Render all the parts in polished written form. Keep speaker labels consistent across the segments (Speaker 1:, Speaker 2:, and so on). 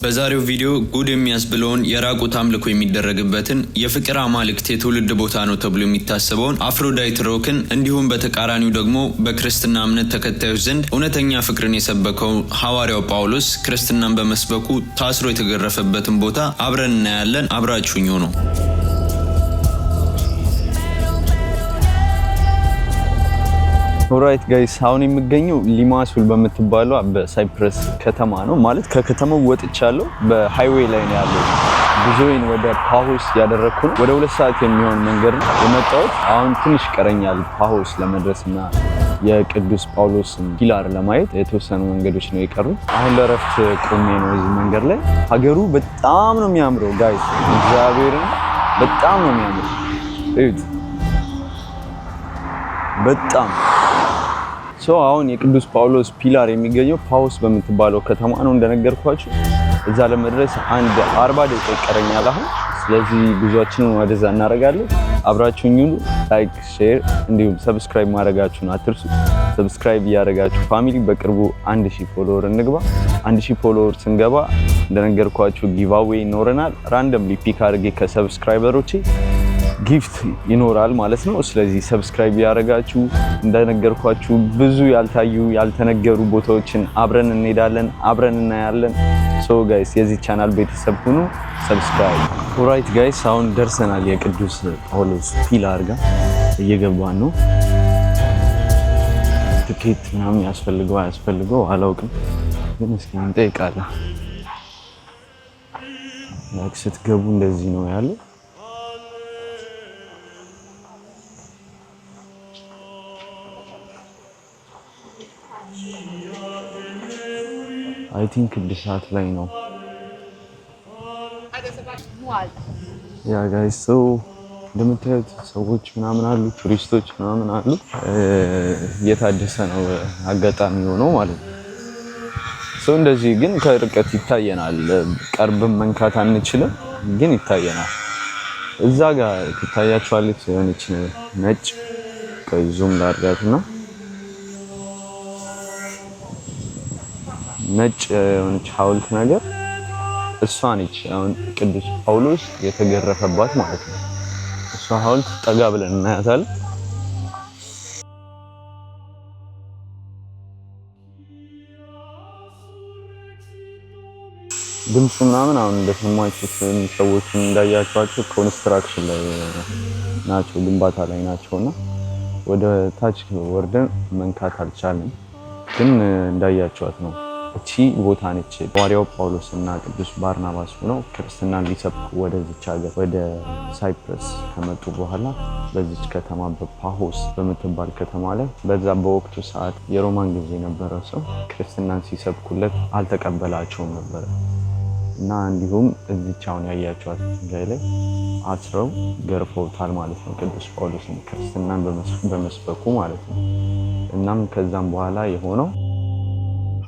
Speaker 1: በዛሬው ቪዲዮ ጉድ የሚያስብለውን የራቁት አምልኮ የሚደረግበትን የፍቅር አማልክት የትውልድ ቦታ ነው ተብሎ የሚታሰበውን አፍሮዳይት ሮክን እንዲሁም በተቃራኒው ደግሞ በክርስትና እምነት ተከታዮች ዘንድ እውነተኛ ፍቅርን የሰበከው ሐዋርያው ጳውሎስ ክርስትናን በመስበኩ ታስሮ የተገረፈበትን ቦታ አብረን እናያለን። አብራችሁኝ ሆኖ
Speaker 2: ኦራይት ጋይስ አሁን የሚገኘው ሊማሱል በምትባለው በሳይፕረስ ከተማ ነው። ማለት ከከተማው ወጥቻለሁ። በሃይዌይ ላይ ነው ያለው። ጉዞዬን ወደ ፓሆስ ያደረኩ ነው። ወደ 2 ሰዓት የሚሆን መንገድ ነው የመጣሁት። አሁን ትንሽ ቀረኛል ፓሆስ ለመድረስና የቅዱስ ጳውሎስን ፒላር ለማየት የተወሰኑ መንገዶች ነው የቀሩት። አሁን ለረፍት ቆሜ ነው እዚህ መንገድ ላይ። ሀገሩ በጣም ነው የሚያምረው ጋይስ፣ እግዚአብሔርን በጣም ነው የሚያምረው። እዩት በጣም አሁን የቅዱስ ጳውሎስ ፒላር የሚገኘው ፓሆስ በምትባለው ከተማ ነው እንደነገርኳችሁ። እዛ ለመድረስ አንድ 40 ደቂቃ ይቀረኛል አሁን። ስለዚህ ጉዟችንን ወደዛ እናደርጋለን። አብራችሁኝ ሁኑ። ላይክ፣ ሼር እንዲሁም ሰብስክራይብ ማድረጋችሁን አትርሱ። ሰብስክራይብ እያደረጋችሁ ፋሚሊ በቅርቡ 1000 ፎሎወር እንግባ። 1000 ፎሎወር ስንገባ እንደነገርኳችሁ ጊቫዌይ ይኖረናል። ራንደምሊ ፒክ አድርጌ ከሰብስክራይበሮቼ ጊፍት ይኖራል ማለት ነው። ስለዚህ ሰብስክራይብ ያደረጋችሁ እንደነገርኳችሁ ብዙ ያልታዩ ያልተነገሩ ቦታዎችን አብረን እንሄዳለን፣ አብረን እናያለን። ሶ ጋይስ የዚህ ቻናል ቤተሰብ ሁኑ፣ ሰብስክራይብ። ኦራይት ጋይስ አሁን ደርሰናል። የቅዱስ ጳውሎስ ፒላር ጋር እየገባን ነው። ትኬት ምናምን ያስፈልገው አላውቅም፣ ግን እስኪ እንጠይቃለን። ስትገቡ እንደዚህ ነው ያለው። አይ ቲንክ 1 ሰዓት ላይ ነው። ያ ጋይስ እንደምታዩት ሰዎች ምናምን አሉ፣ ቱሪስቶች ምናምን አሉ። እየታደሰ ነው አጋጣሚ ሆኖ ማለት ነው። እንደዚህ ግን ከርቀት ይታየናል። ቀርብም መንካት አንችልም፣ ግን ይታየናል። እዛ ጋር ትታያችኋለች የሆነች ነጭ ዙም ላድርጋትና ነጭ የሆነች ሐውልት ነገር እሷ ነች አሁን ቅዱስ ጳውሎስ የተገረፈባት ማለት ነው። እሷ ሐውልት ጠጋ ብለን እናያታለን። ድምፁ ምናምን አሁን እንደሰማችሁት ሰዎችን እንዳያችኋቸው ኮንስትራክሽን ላይ ናቸው፣ ግንባታ ላይ ናቸውና ወደ ታች ወርደን መንካት አልቻልንም፣ ግን እንዳያችኋት ነው። እቺ ቦታ ነች ሐዋርያው ጳውሎስ እና ቅዱስ ባርናባስ ሆነው ክርስትናን ሊሰብኩ ወደዚች ሀገር ወደ ሳይፕረስ ከመጡ በኋላ በዚች ከተማ በፓሆስ በምትባል ከተማ ላይ በዛ በወቅቱ ሰዓት የሮማን ጊዜ የነበረ ሰው ክርስትናን ሲሰብኩለት አልተቀበላቸውም ነበር እና እንዲሁም እዚች አሁን ያያችኋት ድንጋይ ላይ አስረው ገርፈውታል ማለት ነው፣ ቅዱስ ጳውሎስን ክርስትናን በመስበኩ ማለት ነው። እናም ከዛም በኋላ የሆነው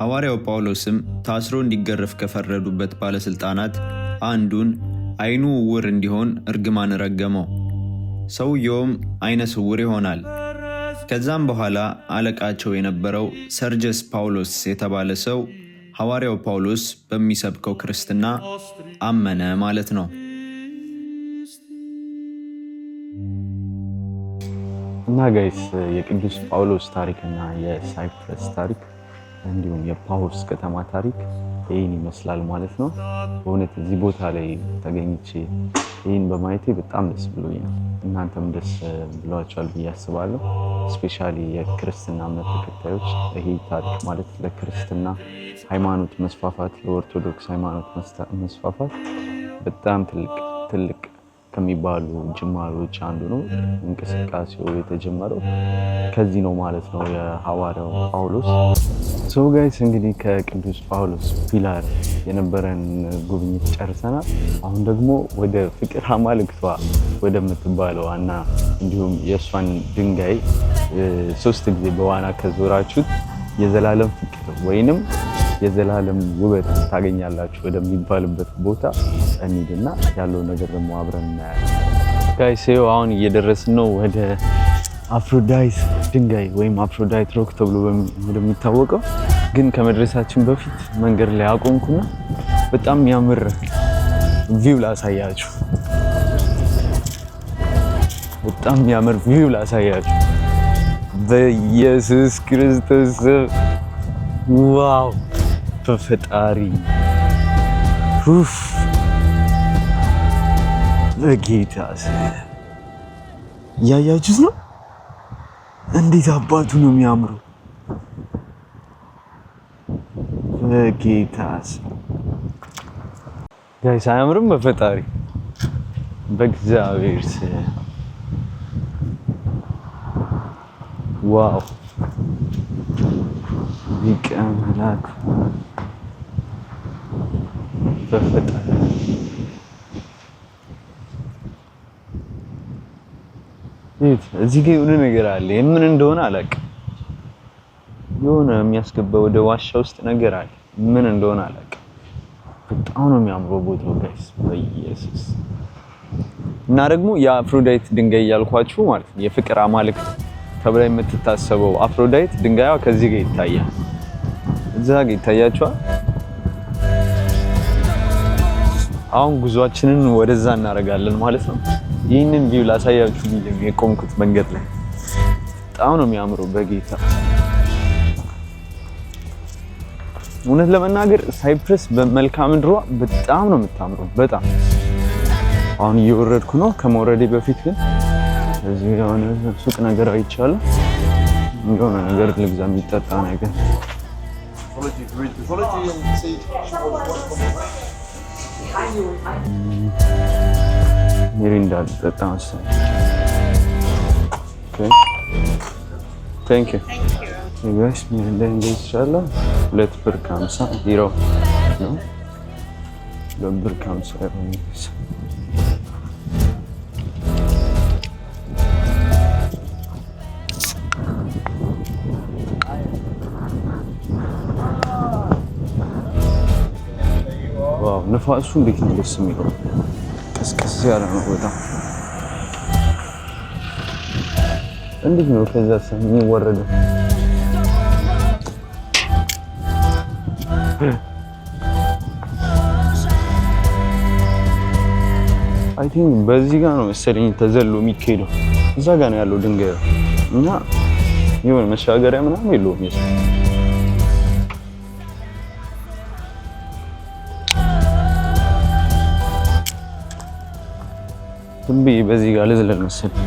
Speaker 1: ሐዋርያው ጳውሎስም ታስሮ እንዲገረፍ ከፈረዱበት ባለስልጣናት አንዱን አይኑ ዕውር እንዲሆን እርግማን ረገመው። ሰውየውም አይነ ስውር ይሆናል። ከዛም በኋላ አለቃቸው የነበረው ሰርጀስ ጳውሎስ የተባለ ሰው ሐዋርያው ጳውሎስ በሚሰብከው ክርስትና አመነ ማለት ነው።
Speaker 2: እና ጋይስ የቅዱስ ጳውሎስ ታሪክና የሳይፕረስ ታሪክ እንዲሁም የፓሆስ ከተማ ታሪክ ይህን ይመስላል ማለት ነው። በእውነት እዚህ ቦታ ላይ ተገኝቼ ይህን በማየቴ በጣም ደስ ብሎኛል። እናንተም ደስ ብሏችኋል ብዬ አስባለሁ። ስፔሻሊ የክርስትና እምነት ተከታዮች ይሄ ታሪክ ማለት ለክርስትና ሃይማኖት መስፋፋት፣ ለኦርቶዶክስ ሃይማኖት መስፋፋት በጣም ትልቅ ከሚባሉ ጅማሮች አንዱ ነው። እንቅስቃሴው የተጀመረው ከዚህ ነው ማለት ነው፣ የሐዋርያው ጳውሎስ። ሶ ጋይስ እንግዲህ ከቅዱስ ጳውሎስ ፒላር የነበረን ጉብኝት ጨርሰናል። አሁን ደግሞ ወደ ፍቅር አማልክቷ ወደምትባለው እና እንዲሁም የእሷን ድንጋይ 3 ጊዜ በዋና ከዞራችሁት የዘላለም ፍቅር ወይንም የዘላለም ውበት ታገኛላችሁ ወደሚባልበት ቦታ እንሂድና ያለው ነገር ደግሞ አብረን እናያለን። ጋይስ አሁን እየደረስን ነው ወደ አፍሮዳይት ድንጋይ ወይም አፍሮዳይት ሮክ ተብሎ ወደሚታወቀው። ግን ከመድረሳችን በፊት መንገድ ላይ አቆምኩና በጣም የሚያምር ቪው ላሳያችሁ። በጣም የሚያምር ቪው ላሳያችሁ። በኢየሱስ ክርስቶስ ዋው! በፈጣሪ በጌታ እያያችሁት ነው። እንዴት አባቱ ነው የሚያምሩ። በጌታ ጋይስ አያምርም? በፈጣሪ በእግዚአብሔር ዋው! ሊቀ መላክ በፈጣሪ እዚህ ጋር የሆነ ነገር አለ። የምን እንደሆነ አላውቅም። የሆነ የሚያስገባ ወደ ዋሻ ውስጥ ነገር አለ። ምን እንደሆነ አላውቅም። በጣም ነው የሚያምረው ቦታው ጋይስ በኢየሱስ። እና ደግሞ የአፍሮዳይት ድንጋይ ያልኳችሁ ማለት ነው የፍቅር አማልክት ተብላ የምትታሰበው አፍሮዳይት ድንጋይዋ ከዚህ ጋር ይታያል። እዛ ጋር ይታያችኋል። አሁን ጉዟችንን ወደዛ እናደርጋለን ማለት ነው። ይህንን ቪው ላሳያችሁ ብዬ የቆምኩት መንገድ ላይ በጣም ነው የሚያምረው በጌታ። እውነት ለመናገር ሳይፕረስ በመልክዓ ምድሯ በጣም ነው የምታምረው። በጣም አሁን እየወረድኩ ነው። ከመውረዴ በፊት ግን እዚህ የሆነ ሱቅ ነገር አይቻለሁ። የሆነ ነገር ልግዛ፣ የሚጠጣ ነገር። ሚሪንዳ ልጠጣ መሰለኝ። ቴንክ ዩ ጋይስ። ሚሪንዳ ይቻላል። 2 ብር ከ50 ቢሮ ነው። 2 ብር ከ50 ነው። ዋው! ንፋሱ እንዴት ነው ደስ የሚለው። ቀስቀስ ያለ ነው በጣም። እንዴት ነው ከዛ ሰው የሚወረደው? አይ ቲንክ በዚህ ጋር ነው መሰለኝ ተዘሎ የሚካሄደው። እዛ ጋር ነው ያለው ድንጋይ እና የሆነ መሻገሪያ ምናምን የለውም። ዝም ብዬ በዚህ ጋር ልዝለል መሰለኝ።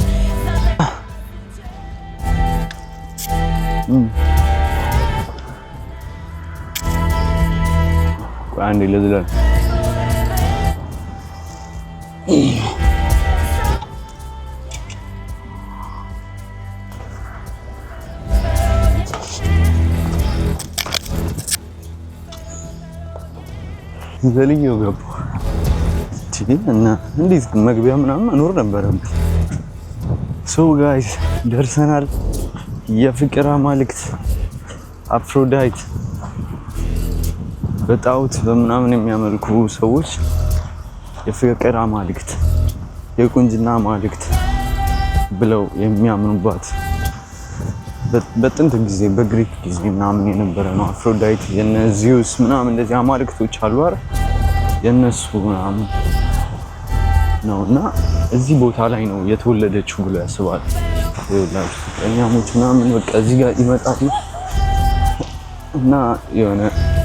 Speaker 2: አንዴ ልዝለል። ዘልዬው ገባሁ እና እንዴት መግቢያ ምናምን መኖር ነበረብኝ። ሶ ጋይስ ደርሰናል። የፍቅር አማልክት አፍሮዳይት በጣዖት በምናምን የሚያመልኩ ሰዎች የፍቅር አማልክት፣ የቁንጅና አማልክት ብለው የሚያምኑባት በጥንት ጊዜ በግሪክ ጊዜ ምናምን የነበረ ነው። አፍሮዳይት የነ ዚዩስ ምናምን እንደዚህ አማልክቶች አሉ አይደል? የነሱ ምናምን ነውና እዚህ ቦታ ላይ ነው የተወለደችው ብሎ ያስባል። ይኸውላችሁ ፍቅረኛሞች ምናምን በቃ እዚህ ጋር ይመጣሉ እና የሆነ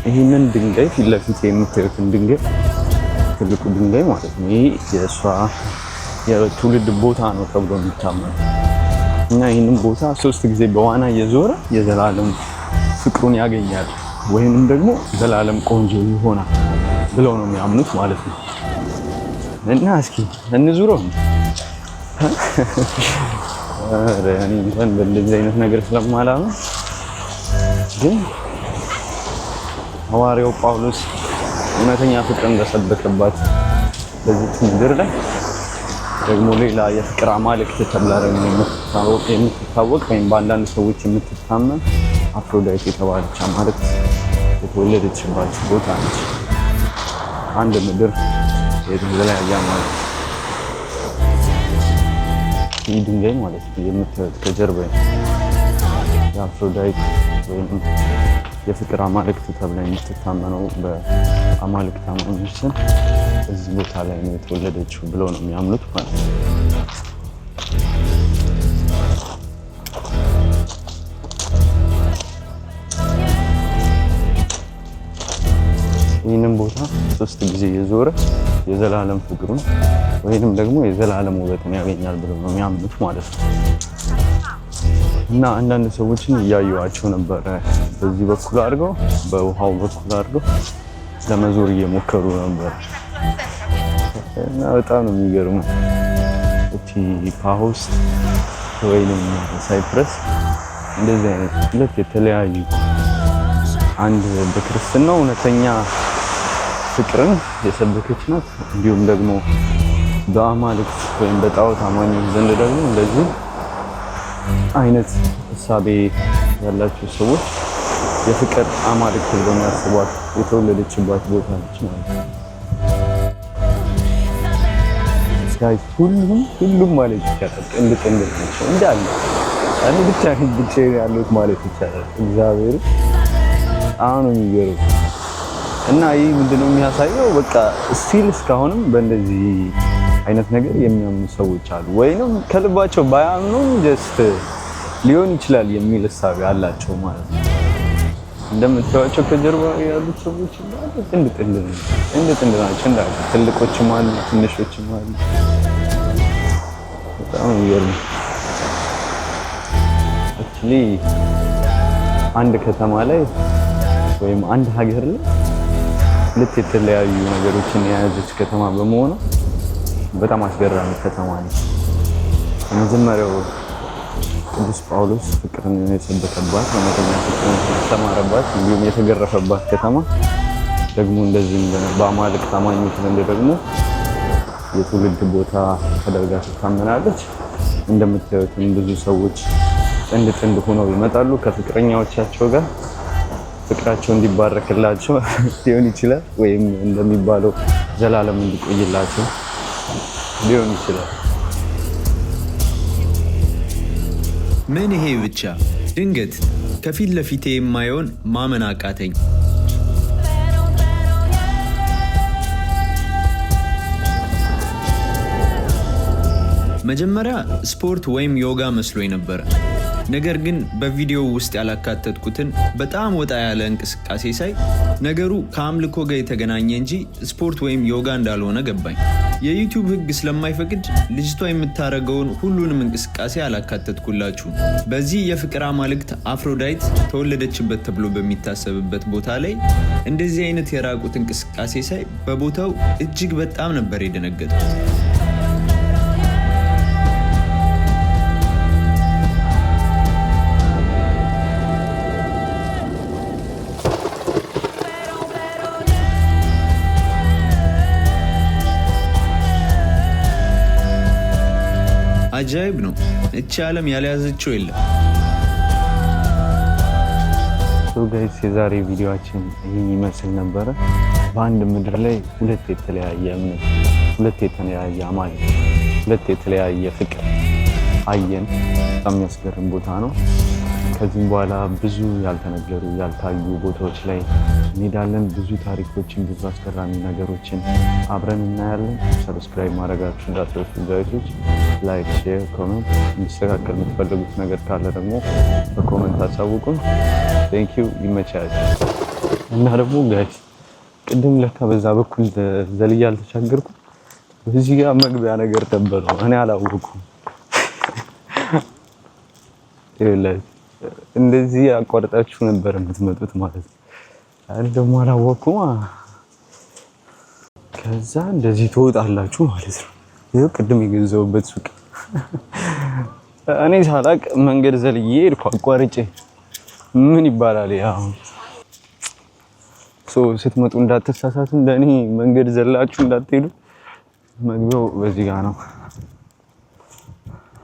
Speaker 2: ይሄንን ድንጋይ ፊት ለፊት የምታዩትን ድንጋይ ትልቁ ድንጋይ ማለት ነው። ይሄ የእሷ የትውልድ ቦታ ነው ተብሎ የሚታመነው እና ይህንን ቦታ 3 ጊዜ በዋና እየዞረ የዘላለም ፍቅሩን ያገኛል ወይንም ደግሞ ዘላለም ቆንጆ ይሆናል ብለው ነው የሚያምኑት ማለት ነው። እና እስኪ እንዙረው። እኔ እንኳን በእንደዚህ አይነት ነገር ስለማላምን ግን ሐዋርያው ጳውሎስ እውነተኛ ፍቅርን በሰበከባት በዚህ ምድር ላይ ደግሞ ሌላ የፍቅር አማልክት ተብላ ደግሞ የምትታወቅ ወይም በአንዳንድ ሰዎች የምትታመን አፍሮዳይት የተባለች አማልክት የተወለደችባት ቦታ ነች። አንድ ምድር የተለያየ አማልክት ይህ ድንጋይ ማለት ነው የምታዩት ከጀርባ የአፍሮዳይት ወይም የፍቅር አማልክት ተብላ የምትታመነው አማልክት አማኞችን እዚህ ቦታ ላይ ነው የተወለደችው ብለው ነው የሚያምኑት ማለት ነው። ይህንን ቦታ 3 ጊዜ የዞረ የዘላለም ፍቅሩን ወይንም ደግሞ የዘላለም ውበትን ያገኛል ብለው ነው የሚያምኑት ማለት ነው። እና አንዳንድ ሰዎችን እያዩዋቸው ነበረ። በዚህ በኩል አድርገው በውሃው በኩል አድርገው ለመዞር እየሞከሩ ነበር እና በጣም ነው የሚገርመው። እቺ ፓሆስ ወይንም ሳይፕረስ እንደዚህ አይነት ሁለት የተለያዩ አንድ በክርስትና እውነተኛ ፍቅርን የሰበከች ናት። እንዲሁም ደግሞ በአማልክት ወይም በጣዖት አማኞች ዘንድ ደግሞ እንደዚህ አይነት እሳቤ ያላቸው ሰዎች የፍቅር አማልክት ብለው የሚያስቧት የተወለደችባት ቦታ ነች ማለት ነው። ጋይስ ሁሉም ማለት ይቻላል ጥንድ ናቸው እንዳለ እኔ ብቻ ያሉት ማለት ይቻላል። እግዚአብሔር አሁን የሚገርም እና ይህ ምንድነው የሚያሳየው? በቃ ስቲል እስካሁንም በእንደዚህ አይነት ነገር የሚያምኑ ሰዎች አሉ። ወይንም ከልባቸው ባያምኑም ጀስት ሊሆን ይችላል የሚል እሳቤ አላቸው ማለት ነው። እንደምታዩቸው ከጀርባ ያሉት ሰዎች ጥንድ ናቸው እንዳሉ ትልቆችም አሉ ትንሾችም አሉ። በጣም ይገርም። አክቹሊ አንድ ከተማ ላይ ወይም አንድ ሀገር ላይ ሁለት የተለያዩ ነገሮችን የያዘች ከተማ በመሆኑ በጣም አስገራሚ ከተማ ነች። የመጀመሪያው ቅዱስ ጳውሎስ ፍቅርን የሰበከባት እውነተኛ ፍቅርን ያስተማረባት እንዲሁም የተገረፈባት ከተማ ደግሞ እንደዚህ በአማልክት አማኞች ዘንድ ደግሞ የትውልድ ቦታ ተደርጋ ትታመናለች። እንደምታዩትም ብዙ ሰዎች ጥንድ ሆነው ይመጣሉ ከፍቅረኛዎቻቸው ጋር ፍቅራቸው እንዲባረክላቸው ሊሆን ይችላል፣ ወይም እንደሚባለው ዘላለም እንዲቆይላቸው ሊሆን ይችላል።
Speaker 1: ምን ይሄ ብቻ! ድንገት ከፊት ለፊቴ የማየውን ማመን አቃተኝ። መጀመሪያ ስፖርት ወይም ዮጋ መስሎኝ ነበር። ነገር ግን በቪዲዮ ውስጥ ያላካተትኩትን በጣም ወጣ ያለ እንቅስቃሴ ሳይ ነገሩ ከአምልኮ ጋር የተገናኘ እንጂ ስፖርት ወይም ዮጋ እንዳልሆነ ገባኝ። የዩቲዩብ ሕግ ስለማይፈቅድ ልጅቷ የምታደርገውን ሁሉንም እንቅስቃሴ አላካተትኩላችሁም። በዚህ የፍቅር አማልክት አፍሮዳይት ተወለደችበት ተብሎ በሚታሰብበት ቦታ ላይ እንደዚህ አይነት የራቁት እንቅስቃሴ ሳይ በቦታው እጅግ በጣም ነበር የደነገጥኩት። አጃይብ ነው። እቺ ዓለም ያልያዘችው የለም።
Speaker 2: ጋይስ የዛሬ ቪዲዮአችን ይህን ይመስል ነበረ። በአንድ ምድር ላይ ሁለት የተለያየ እምነት፣ ሁለት የተለያየ አማልክት፣ ሁለት የተለያየ ፍቅር አየን። በጣም የሚያስገርም ቦታ ነው። ከዚህም በኋላ ብዙ ያልተነገሩ ያልታዩ ቦታዎች ላይ እንሄዳለን። ብዙ ታሪኮችን፣ ብዙ አስገራሚ ነገሮችን አብረን እናያለን። ሰብስክራይብ ማድረጋችሁ እንዳትረሱ ጋይሶች። ላይክ፣ ሼር፣ ኮሜንት። እንዲስተካከል የምትፈልጉት ነገር ካለ ደግሞ በኮሜንት አሳውቁን። ቴንክ ዩ። ይመቻችሁ። እና ደግሞ ጋይስ ቅድም ለካ በዛ በኩል ዘልያ አልተሻገርኩም። በዚህ ጋር መግቢያ ነገር ነበረው እኔ አላወኩም። ይኸውላችሁ እንደዚህ አቋርጣችሁ ነበር የምትመጡት ማለት ነው። አይ ደግሞ አላወኩም። ከዛ እንደዚህ ትወጣላችሁ ማለት ነው። ይሄው ቅድም የገዛሁበት ሱቅ እኔ ሳላቅ መንገድ ዘልዬ ሄድኩ አቋርጬ። ምን ይባላል ያው ስትመጡ እንዳትሳሳቱ፣ እንደኔ መንገድ ዘላችሁ እንዳትሄዱ። መግቢያው በዚህ ጋር ነው።